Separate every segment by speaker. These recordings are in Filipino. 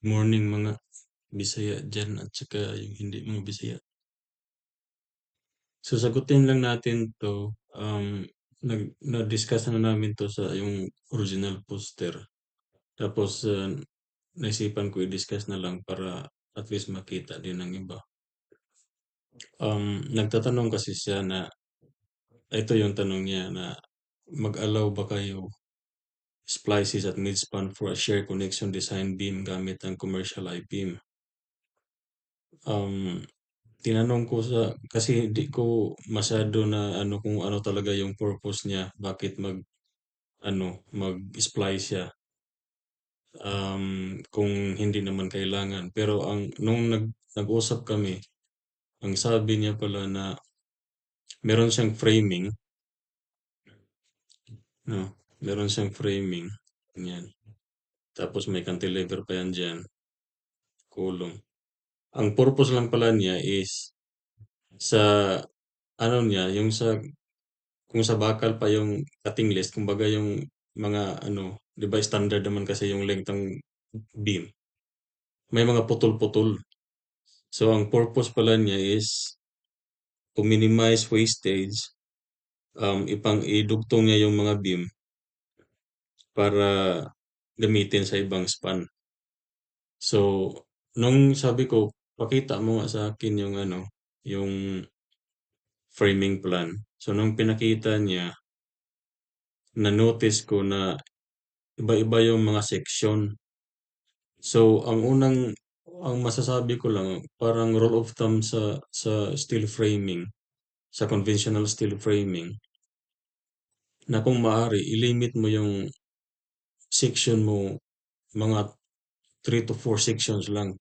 Speaker 1: Morning mga Bisaya diyan at saka yung hindi mga Bisaya. So sagutin lang natin 'to, na-discuss na namin 'to sa yung original poster. Tapos, naisipan ko i-discuss na lang para at least makita din ng iba. Nagtatanong kasi siya na ito yung tanong niya na mag-allow ba kayo splices at midspan for a shared connection design beam gamit ang commercial I-beam? Um, Tinanong ko sa kasi di ko masyado na ano kung ano talaga yung purpose niya, bakit ano, mag-splice siya, kung hindi naman kailangan. Pero nung nag-usap kami, ang sabi niya pala na meron siyang framing, no? Meron siyang framing, ganyan. Tapos may cantilever pa yan diyan, kulong. Ang purpose lang pala niya is sa ano niya, yung sa kung sa bakal pa yung cutting list, kumbaga yung mga ano, 'di ba standard naman kasi yung length ng beam, may mga putol-putol. So ang purpose pala niya is to minimize wastage, idugtong niya yung mga beam para gamitin sa ibang span. So, nung sabi ko, pakita mo nga sa akin yung ano, yung framing plan. So nung pinakita niya, na-notice ko na iba-iba yung mga section. So, ang masasabi ko lang, parang rule of thumb sa steel framing, sa conventional steel framing, na kung maaari, ilimit mo yung section mo mga 3 to 4 sections lang.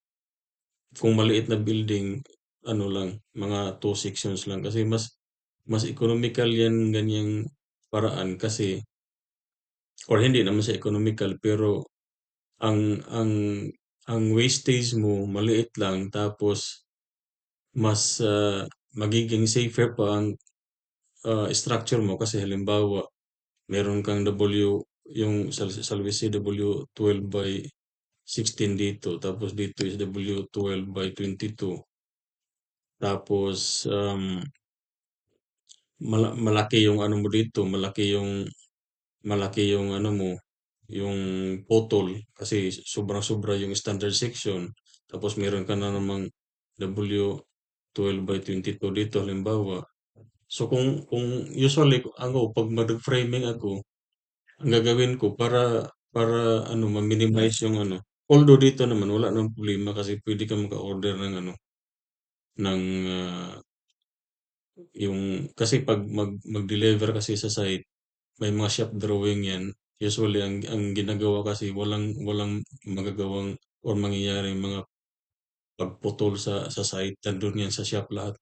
Speaker 1: Kung maliit na building, ano lang, mga 2 sections lang. Kasi mas economical yan ganyang paraan kasi, or hindi naman sa economical, pero ang ang ang wastage mo maliit lang tapos mas, magiging safer pa ang, structure mo kasi halimbawa meron kang yung salvisi W12/16 dito tapos dito is W12/22 tapos, malaki yung ano mo dito, malaki yung ano mo, yung putol kasi sobrang-sobra yung standard section tapos meron ka na namang W12/22 dito halimbawa. So kung usually ako 'pag mag-framing ako, ang gagawin ko para ano ma-minimize yung ano, although dito naman wala namang problema kasi puwede kang maka-order ng ano, ng, yung kasi 'pag mag-deliver kasi sa site, may mga shop drawing 'yan. Usually ang ginagawa kasi walang magagawang or mangyayaring mga pagputol sa site, nandun 'yan sa shop lahat.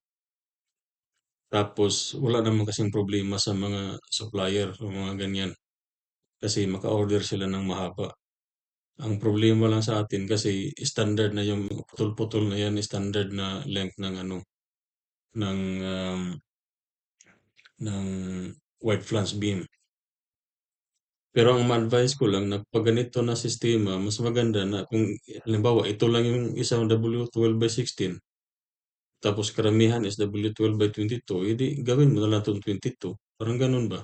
Speaker 1: Tapos wala naman kasing problema sa mga supplier o mga ganyan, kasi maka-order sila ng mahaba. Ang problema lang sa atin kasi standard na yung putol-putol na yan, standard na length ng ano, ng, ng wide flange beam. Pero ang ma-advice ko lang na 'pag ganito na sistema, mas maganda na kung halimbawa ito lang yung isang W12/16, tapos karamihan is W12/22, eh di gawin mo na lang 'tong 22, parang gano'n ba?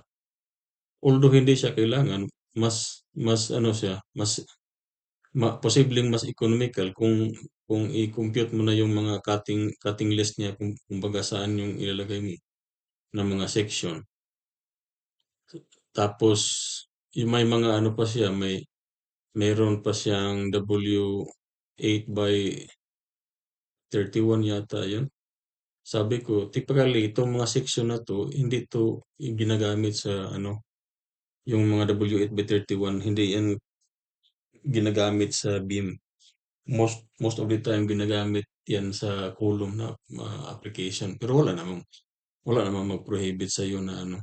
Speaker 1: Although hindi siya kailangan, mas ano siya, posibleng mas economical kung i-compute mo na yung mga cutting list niya kung kumbaga saan yung ilalagay mo na mga section. Tapos yung may mga ano pa siya, meron pa siyang W8/31 yata yun. Sabi ko, typically itong mga section na 'to, hindi 'to ginagamit sa ano, yung mga W8/31, hindi yan ginagamit sa beam. Most of the time ginagamit yan sa column na application. Pero wala namang mag-prohibit sa'yo na ano,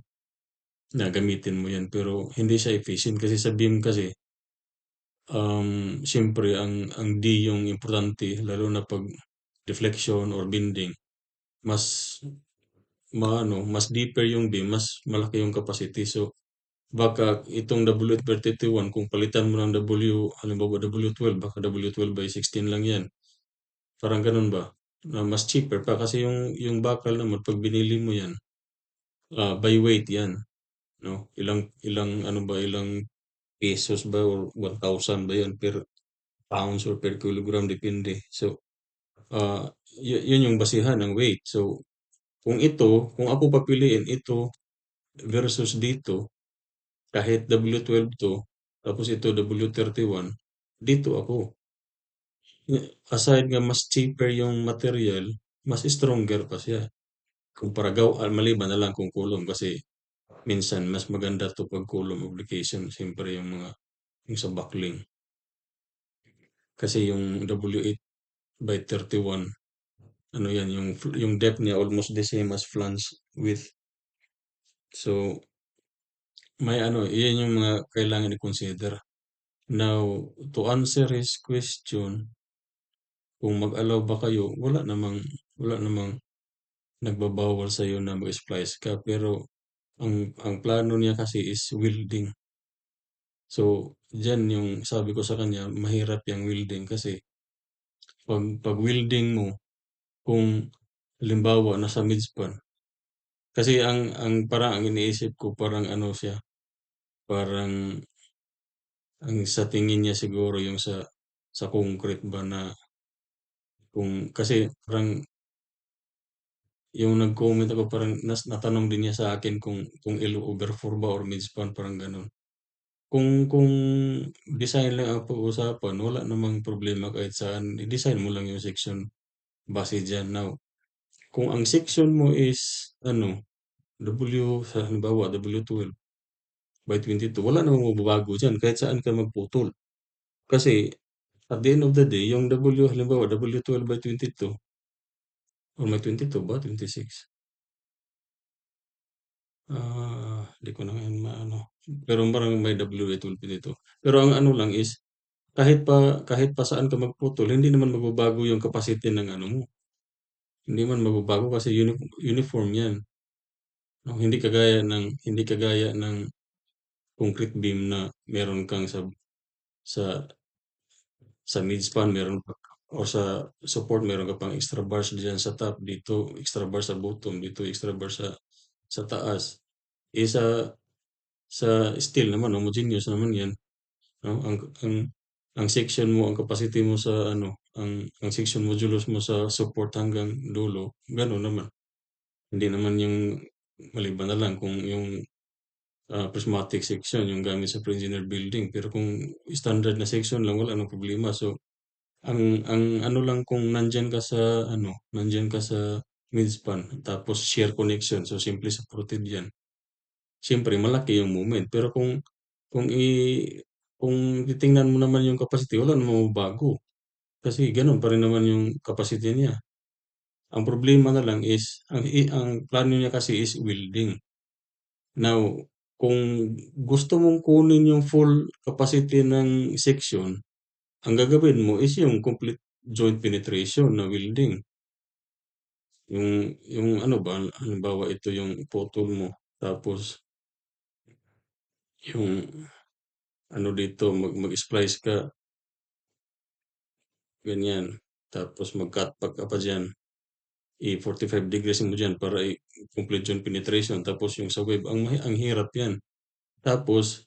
Speaker 1: na gamitin mo yan. Pero hindi siya efficient kasi sa beam kasi, siyempre ang D yung importante lalo na 'pag deflection or bending. Mas mas deeper yung beam, mas malaki yung capacity. So baka itong W31 kung palitan mo ng halimbawa W12, baka W12 by 16 lang yan. Parang ganun ba? Na mas cheaper pa kasi yung bakal naman pag binili mo yan, by weight yan, no? Ilang ano ba, ilang pesos ba or 1,000 ba yan per pounds or per kilogram depende. So, ah, yun yung basihan ng weight. So, kung ako papiliin ito versus dito, kahit W12 to, tapos ito W31, dito ako. Aside nga mas cheaper yung material, mas stronger pa siya. Kumpara maliban na lang kung kulong kasi minsan mas maganda to pag kulong application. Siyempre yung sa buckling. Kasi yung W8 by 31, ano yan, yung depth niya almost the same as flange width. So, may ano, iyan yung mga kailangan i-consider. Now, to answer his question, kung mag-allow ba kayo, wala namang nagbabawal sa iyo na mag-splice ka. Pero, ang plano niya kasi is welding. So, diyan yung sabi ko sa kanya, mahirap yung welding kasi pag welding mo, kung halimbawa nasa midspan, kasi parang ang iniisip ko parang ano siya, parang ang sa tingin niya siguro yung sa concrete ba na kasi parang yung nag-comment ako parang natanong din niya sa akin kung L over 4 ba or midspan parang gano'n. Kung design lang ang pag-uusapan, wala namang problema kahit saan, i-design mo lang yung section base diyan. Now, kung ang section mo is ano, sa halimbawa W12 by 22, wala namang magbabago diyan kahit saan ka magputol. Kasi at the end of the day, yung halimbawa W12 by 22 or may 22 ba, 26? Di ko na ngayon maano. Pero parang may W12 dito. Pero ang ano lang is kahit pa saan ka magputol, hindi naman magbabago yung capacity ng ano mo. Hindi man magbabago kasi uniform 'yan. No? Hindi kagaya ng concrete beam na meron kang sa sa midspan meron pa o sa support meron ka pang extra bars diyan sa top, dito extra bar sa bottom, dito extra bar sa taas. Eh sa steel naman homogeneous naman 'yan, no? Ang section mo, ang capacity mo sa ano, ang section modulus mo sa support hanggang dulo, gano'n naman. Hindi naman yung maliban na lang kung yung prismatic section yung gamit sa pre-engineered building. Pero kung standard na section lang, wala ng problema. So, ang ano lang kung nandiyan ka sa midspan, tapos shear connection, so simply supported yan. Siyempre, malaki yung movement. Pero kung i, kung titingnan mo naman yung capacity, wala namang bago. Kasi ganun pa rin naman yung capacity niya. Ang problema na lang is, ang plano niya kasi is welding. Now, kung gusto mong kunin yung full capacity ng section, ang gagawin mo is yung complete joint penetration na welding. Yung ano ba, halimbawa ito yung putol mo, tapos yung ano dito, mag-splice ka, ganyan. Tapos mag-cut back ka pa dyan, i-45 degrees mo dyan para i-complete joint penetration. Tapos yung sa web, ang hirap yan. Tapos,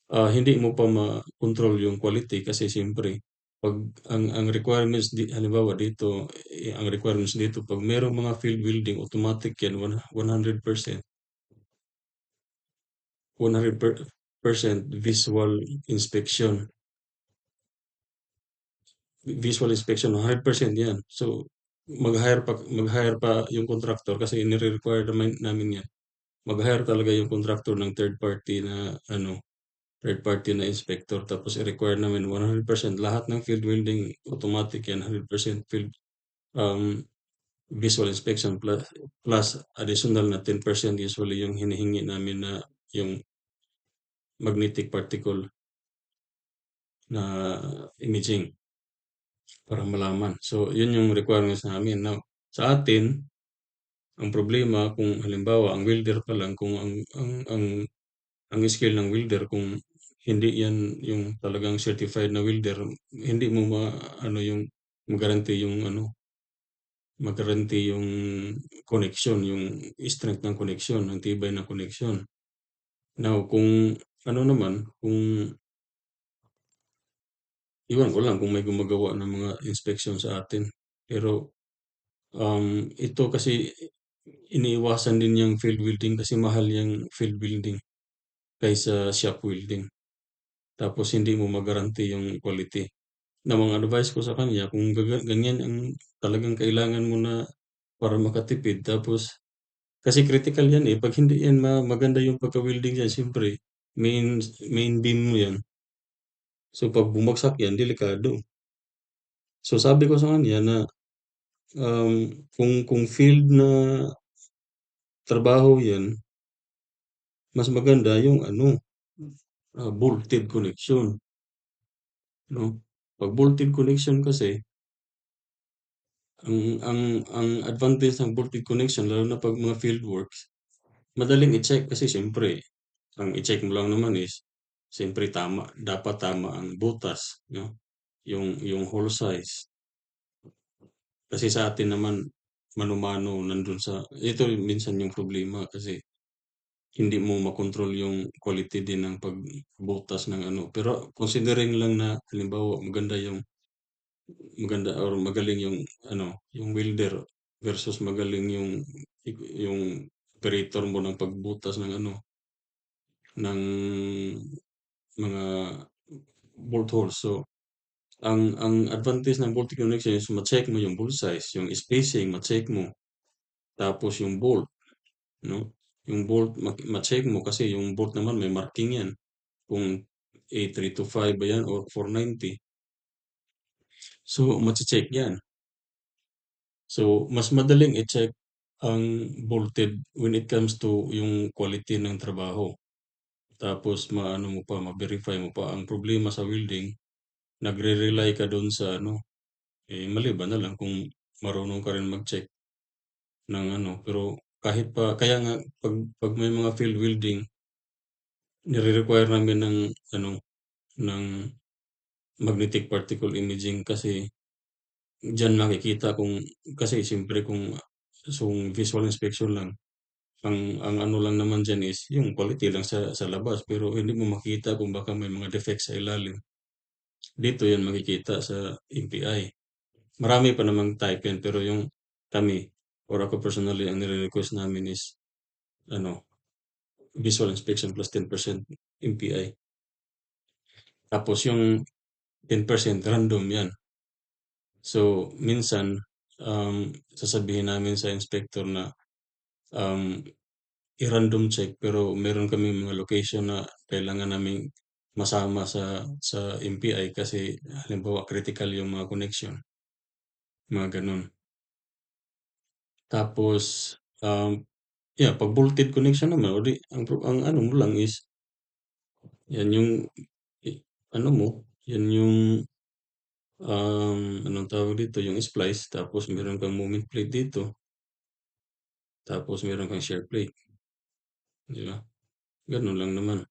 Speaker 1: hindi mo pa ma-control yung quality kasi siyempre 'pag ang requirements halimbawa dito, ang requirements dito 'pag merong mga field welding automatic yan 100%, 100% visual inspection 100% yan. So, mag-hire pa yung contractor kasi nire-require naman namin yan. Mag-hire talaga yung contractor ng third party na inspector tapos i-require namin 100% lahat ng field welding automatic yan 100% um, visual inspection plus additional na 10% usually yung hinihingi namin na yung magnetic particle na imaging para malaman. So, yun yung requirements namin. Now, sa atin, ang problema kung halimbawa ang welder pa lang kung ang ang skill ng welder kung hindi yan yung talagang certified na welder, hindi mo ano yung ma-guarantee yung ano, ma-guarantee yung connection, yung strength ng connection, ang tibay ng connection. Now, kung ano naman, kung iwan ko lang kung may gumagawa ng mga inspection sa atin. Pero ito kasi iniiwasan din yung field welding kasi mahal yung field welding kaysa shop welding. Tapos hindi mo magaranti yung quality. Na mga advice ko sa kanya kung ganyan ang talagang kailangan mo na para makatipid tapos kasi critical yan eh. Pag hindi yan maganda yung pagka-welding yan, siyempre main beam mo yan. So pag bumagsak yan, delikado. So sabi ko sa kanya na kung field na trabaho yan, mas maganda yung ano, bolted connection, no? Pag bolted connection kasi, ang advantage ng bolted connection, lalo na pag mga field works, madaling i-check kasi siyempre, ang i-check mo lang naman is, siyempre tama, dapat tama ang butas, no? Yung hole size. Kasi sa atin naman, mano-mano nandun sa, ito minsan yung problema kasi hindi mo makontrol yung quality din ng pagbutas ng ano. Pero considering lang na halimbawa maganda or magaling yung ano, yung welder versus magaling yung operator mo ng pagbutas ng ano, ng mga bolt holes. So, ang advantage ng bolt connection is ma-check mo yung bolt size, yung spacing, ma-check mo. Tapos yung bolt, no? Yung bolt, ma-check mo kasi yung bolt naman may marking yan. Kung A325 ba yan or 490. So, mache-check yan. So, mas madaling i-check ang bolted when it comes to yung quality ng trabaho. Tapos maano mo pa, ma-verify mo pa. Ang problema sa welding, nagre-rely ka doon sa ano, eh maliban na lang kung marunong ka rin mag-check ng ano. Pero kahit pa, kaya nga pag may mga field welding, nire-require namin ng ano, ng magnetic particle imaging kasi diyan makikita kung kasi siyempre kung visual inspection lang, ang ano lang naman diyan is yung quality lang sa labas pero hindi mo makita kung baka may mga defects sa ilalim. Dito yan makikita sa NPI. Marami pa namang type yan pero yung kami or ako personally ang nire-request namin is ano, visual inspection plus 10% NPI. Tapos yung 10% random yan. So, minsan, sasabihin namin sa inspector na um, i-random check pero meron kaming mga location na kailangan naming masama sa MPI kasi halimbawa critical yung mga connection, mga ganun. Tapos, yeah, pag bolted connection naman, o di, ang ano mo lang is, yan yung, ano mo, yan yung, anong tawag dito, yung splice, tapos meron kang moment plate dito, tapos meron kang share plate, di ba? Ganun lang naman.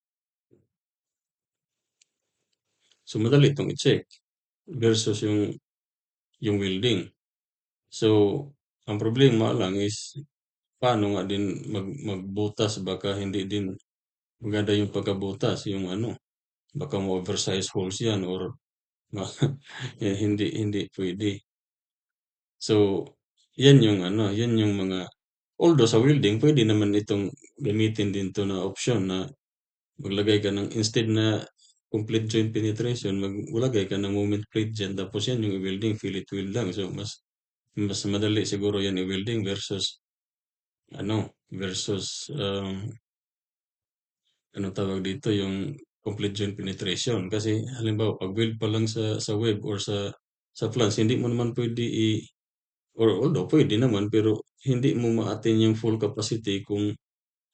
Speaker 1: So, madali itong i-check versus yung welding. So, ang problema lang is paano nga din magbutas baka hindi din maganda yung pagkabutas, yung ano, baka mo oversize holes yan or eh, hindi pwede. So, yan yung ano, yan yung mga although sa welding pwede naman itong gamitin din 'to na option na maglagay ka ng instead na complete joint penetration, maglagay ka ng moment plate diyan tapos yan yung i-welding, fillet weld lang. So, mas madali siguro yan i-welding versus ano, versus anong tawag dito, yung complete joint penetration. Kasi halimbawa, pag weld pa lang sa web or sa flange, hindi mo naman pwede or although pwede naman, pero hindi mo ma-attain yung full capacity kung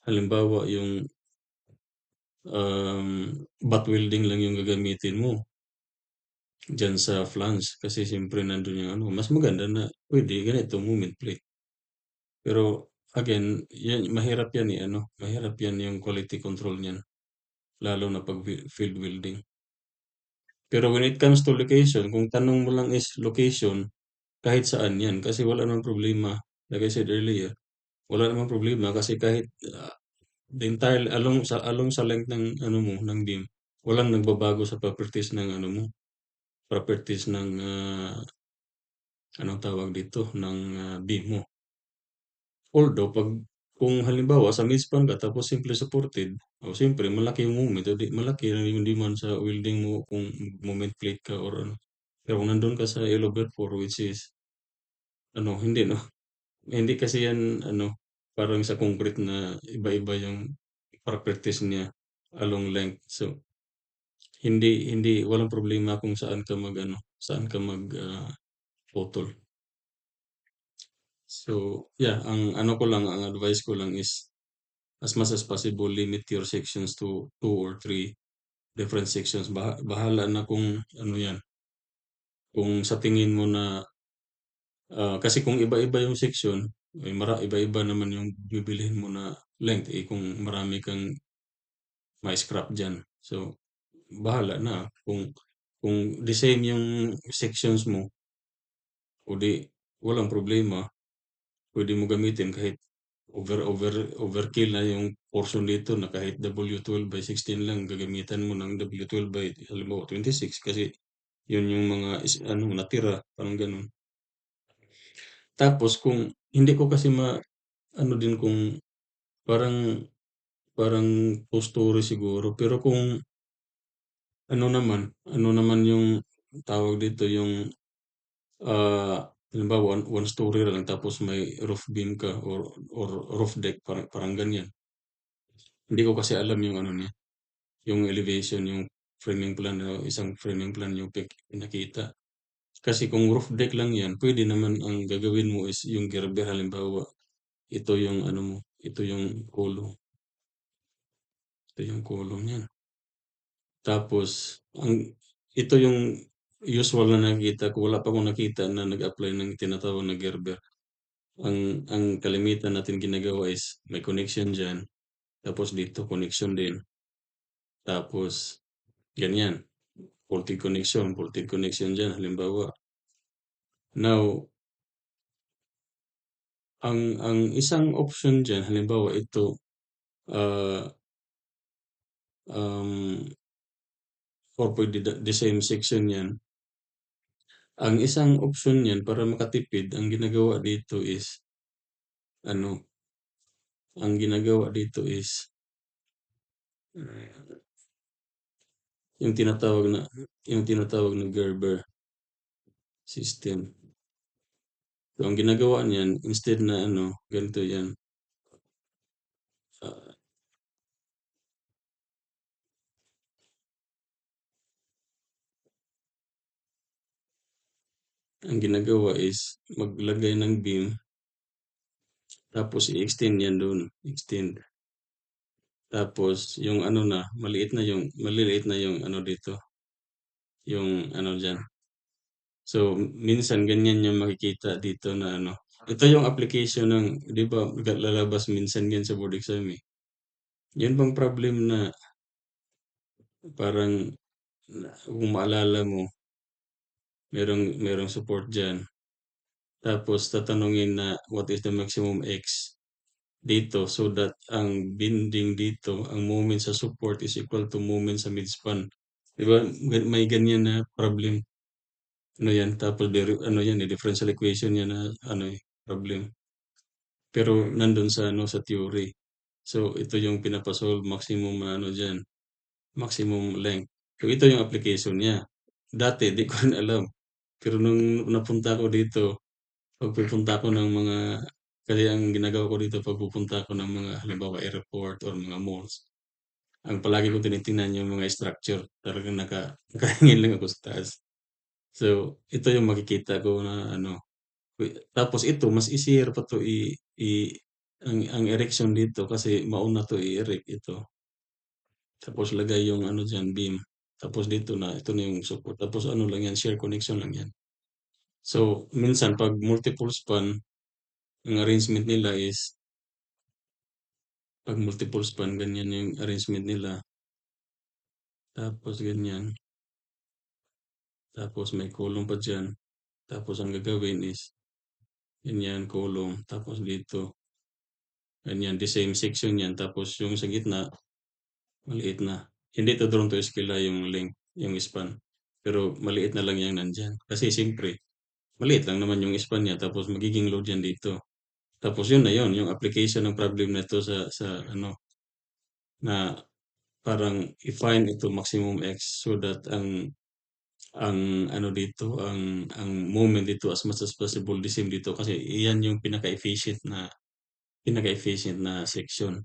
Speaker 1: halimbawa yung butt welding lang yung gagamitin mo dyan sa flange. Kasi siyempre nandun yung ano, mas maganda na pwede ganito, moment plate. Pero again, yan, mahirap yan eh, ano, mahirap yan yung quality control niyan. lalo na 'pag field welding. Pero when it comes to location, kung tanong mo lang is location, kahit saan 'yan kasi wala namang problema. Like I said earlier, wala namang problema kasi kahit, the entire along sa length ng ano mo, ng beam, walang nagbabago sa properties ng ano mo, properties ng, anong tawag dito, ng, beam mo. Although 'pag kung halimbawa sa midspan ka tapos simple supported, o siyempre malaki yung moment o di malaki na yung demand sa welding mo kung moment plate ka or ano. Pero kung nandun ka sa L/4 which is ano, hindi 'no, hindi kasi yan ano, parang sa concrete na iba-iba yung properties niya along length. So, hindi hindi walang problema kung saan ka mag-ano, saan ka putol. So, yeah, ang ano ko lang, ang advice ko lang is as much as possible limit your sections to 2 or 3 different sections. Bahala na kung ano 'yan, kung sa tingin mo na, kasi kung iba-iba yung section, eh, iba-iba naman yung bibilhin mo na length, eh, kung marami kang ma-scrap diyan. So, bahala na kung the same yung sections mo, o di walang problema, puwede mo gamitin kahit overkill na yung portion dito na kahit W12/16 lang gagamitan mo ng W12 by halimbawa 26 kasi yun yung mga ano natira, parang gano'n. Tapos kung hindi ko kasi ano din kung parang parang true story siguro, pero kung ano naman yung tawag dito, yung, halimbawa one story lang tapos may roof beam ka or roof deck parang parang ganyan. Hindi ko kasi alam yung ano niya, yung elevation, yung framing plan o isang framing plan yung pinakita. Kasi kung roof deck lang 'yan, puwede naman ang gagawin mo is yung gerber halimbawa, ito yung ano mo, ito yung kulong niyan. Tapos ang ito yung usual na nakikita ko, wala pa akong nakita na nag-apply ng tinatawag na gerber. Ang kalimitan natin ginagawa is may connection diyan, tapos dito connection din, tapos ganyan, voltage connection diyan halimbawa. Now, ang isang option diyan halimbawa ito, ah, or puwede the same section 'yan. Ang isang option niyan para makatipid ang ginagawa dito is ano, ang ginagawa dito is, ah, yung tinatawag na Gerber system. So, ang ginagawa niyan instead na ano, ganito 'yan, ah, ang ginagawa is maglagay ng beam tapos i-extend 'yan dun, extend. Tapos yung ano na, maliliit na yung ano dito, yung ano diyan. So, minsan ganyan yung makikita dito na ano, ito yung application ng 'di ba lalabas minsan yan sa board exam, eh. Yun bang problem na parang kung maalala mo merong support diyan, tapos tatanungin na what is the maximum X dito so that ang bending dito, ang moment sa support is equal to moment sa midspan. 'Di ba may ganyan na problem, ano yan tapos ano yan, eh, differential equation yan na ano, eh, problem. Pero nandun sa ano, sa theory. So, ito yung pinapa-solve maximum na ano diyan, maximum length. So, ito yung application niya. Dati di ko rin alam, pero nung napunta ako dito, pagpupunta ko ng mga kasi ang ginagawa ko dito 'pag pupunta ako ng mga halimbawa airport or mga malls, ang palagi kong tinitingnan yung mga structure, talagang nakahingin lang ako sa taas. So, ito yung makikita ko na ano, tapos ito mas easier pa 'to i ang erection dito kasi mauna 'to i-erect ito. Tapos lagay yung ano diyan beam, tapos dito na ito na yung support, tapos ano lang yan shear connection lang yan. So, minsan 'pag multiple span, ang arrangement nila is 'pag multiple span ganyan yung arrangement nila. tapos ganyan, tapos may kulong pa diyan, tapos ang gagawin is ganyan kulong, tapos dito ganyan, the same section yan, tapos yung sa gitna maliit na. Hindi to drawn to scale yung length, yung span. Pero maliit na lang yang nandiyan. Kasi siyempre, maliit lang naman yung span niya tapos magiging load yan dito. Tapos yun na yun, yung application ng problem na ito sa ano, na parang i-find ito maximum x so that ang ano dito, ang moment dito as much as possible the same dito kasi iyan yung pinaka-efficient na section,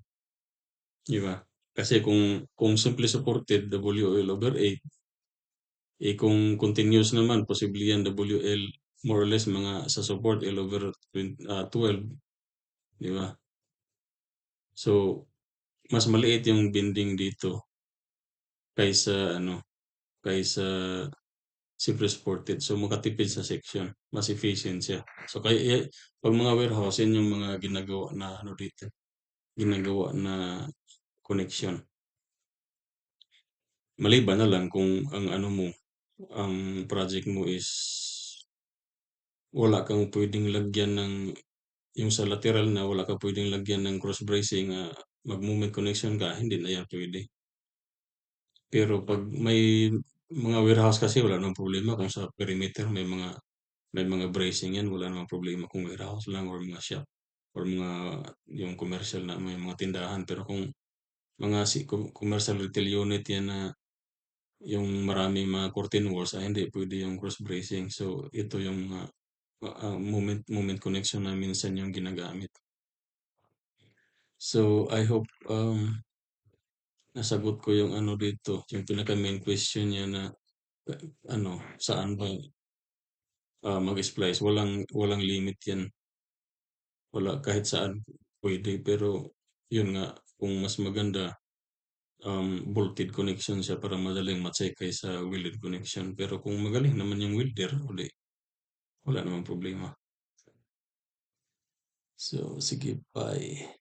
Speaker 1: di ba? Kasi kung simply supported WL over 8, eh kung continuous naman posible yan WL more or less mga sa support L over 12, di ba? So, mas maliit yung bending dito kaysa ano, kaysa siyempre supported. So, makatipid sa section. Mas efficient siya. So, kaya 'pag mga warehouse, yan yung mga ginagawa na ano dito, ginagawa na connection. Maliban na lang kung ang ano mo, ang project mo is wala kang puwedeng lagyan ng yung sa lateral na wala kang puwedeng lagyan ng cross bracing, mag-moment connection ka, hindi na yan puwede. Pero 'pag may mga warehouse kasi wala namang problema kung sa perimeter may mga bracing yan, wala namang problema kung warehouse lang or mga shop or mga yung commercial na may mga tindahan. Pero kung mga commercial retail unit yan na yung maraming mga curtain walls, hindi pwede yung cross bracing. So ito yung mga moment moment connection na minsan yung ginagamit. So I hope nasagot ko yung ano dito, yung pinaka main question niya na ano, saan ba mag-splice. Walang limit yan. Wala, kahit saan pwede. Pero yun nga, kung mas maganda, bolted connection siya para madaling ma-check kaysa welded connection. Pero kung magaling naman yung welder, uli, wala namang problema. So, sige, bye.